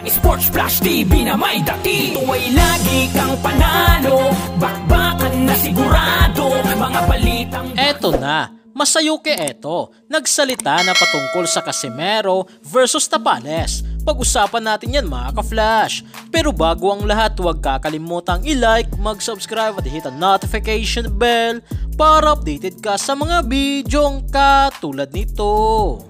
Sports Flash TV na may dati. Ito ay lagi kang panalo, bakbakan na sigurado, mga balitang... Eto na, Masayuke eto, nagsalita na patungkol sa Casimero versus Tapales. Pag-usapan natin yan mga ka-flash. Pero bago ang lahat, huwag kakalimutang i-like, mag-subscribe at hit ang notification bell para updated ka sa mga bidyong katulad nito.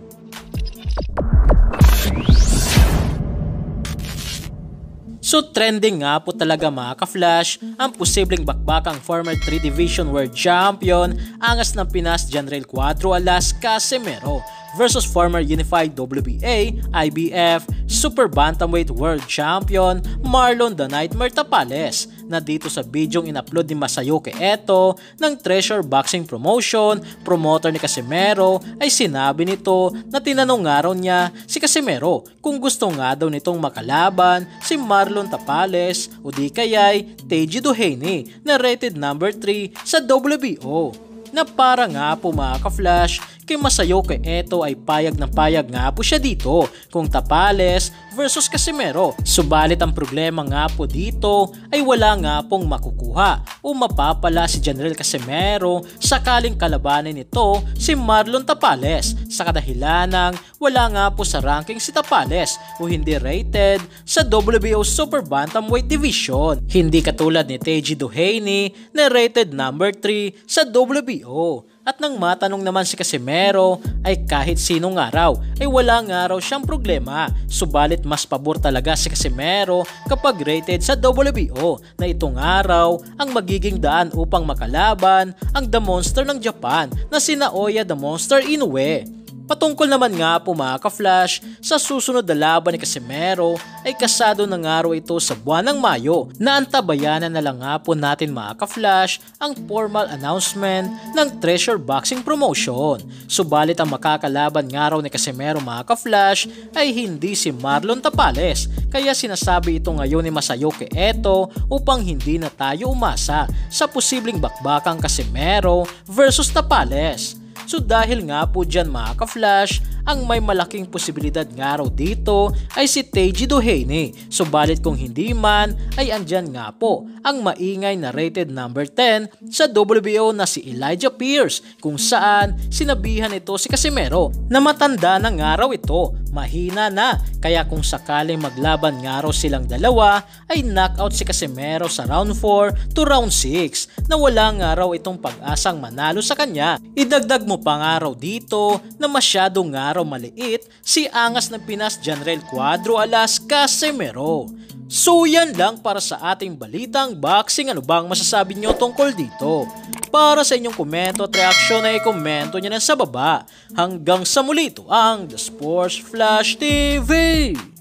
So trending nga po talaga mga ka-flash ang posibleng bakbakang former 3 Division World Champion angas ng Pinas General Cuadro alas Casimero versus former Unified WBA, IBF, Super Bantamweight World Champion Marlon The Nightmare Tapales na dito sa bidyong in-upload ni Masayuke eto ng Treasure Boxing Promotion, promoter ni Casimero, ay sinabi nito na tinanong nga raw niya si Casimero kung gusto nga daw nitong makalaban si Marlon Tapales o di kaya'y Teji Duhaney na rated number 3 sa WBO. Na para nga po mga ka-flash, kay Masayuke eto ay payag na payag nga po siya dito kung Tapales versus Casimero. Subalit ang problema nga po dito ay wala nga pong makukuha o mapapala si General Casimero sakaling kalabanin nito si Marlon Tapales sa kadahilanang wala nga po sa ranking si Tapales o hindi rated sa WBO Super Bantamweight Division. Hindi katulad ni Teji Duhaney na rated number 3 sa WBO. At nang matanong naman si Casimero ay kahit sinong araw ay wala nga raw siyang problema. Subalit mas pabor talaga si Casimero kapag rated sa WBO na itong araw ang magiging daan upang makalaban ang The Monster ng Japan na si Naoya The Monster Inoue. Patungkol naman nga po mga ka-flash, sa susunod na laban ni Casimero ay kasado na nga raw ito sa buwan ng Mayo na antabayanan na lang nga po natin mga ka-flash ang formal announcement ng Treasure Boxing Promotion. Subalit ang makakalaban nga raw ni Casimero mga ka-flash ay hindi si Marlon Tapales, kaya sinasabi ito ngayon ni Masayuke eto upang hindi na tayo umasa sa posibleng bakbakang Casimero versus Tapales. So dahil nga po dyan mga ka-flash, ang may malaking posibilidad nga raw dito ay si Teji Duhaney. Subalit kung hindi man ay andyan nga po ang maingay na rated number 10 sa WBO na si Elijah Pierce kung saan sinabihan ito si Casimero na matanda na nga raw ito, mahina na, kaya kung sakaling maglaban nga raw silang dalawa ay knockout si Casimero sa round 4 to round 6 na wala nga raw itong pag-asang manalo sa kanya. Idagdag mo pa nga raw dito na masyado nga raw maliit si angas ng Pinas General Cuadro alas Casimero. So yan lang para sa ating balitang boxing. Ano bang masasabi nyo tungkol dito? Para sa inyong komento at reaksyon ay komento nyo na sa baba. Hanggang sa muli, ito ang The Sports Flash TV.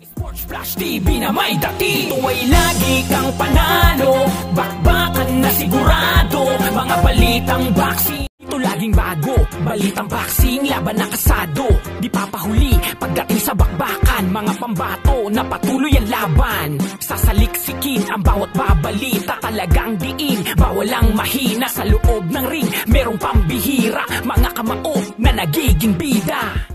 Sports Flash TV na may dati. Ito ay lagi kang panalo, bakbakan na sigurado, mga balitang boxing. Ito laging bago, balitang boxing, laban na kasado. Di papahuli pagdating sa bakbakan, mga pambato na patuloy ang laban. Sasaliksikin ang bawat babalita, talagang diin, bawal ang mahina sa loob ng ring. Merong pambihira, mga kamao na nagiging bida.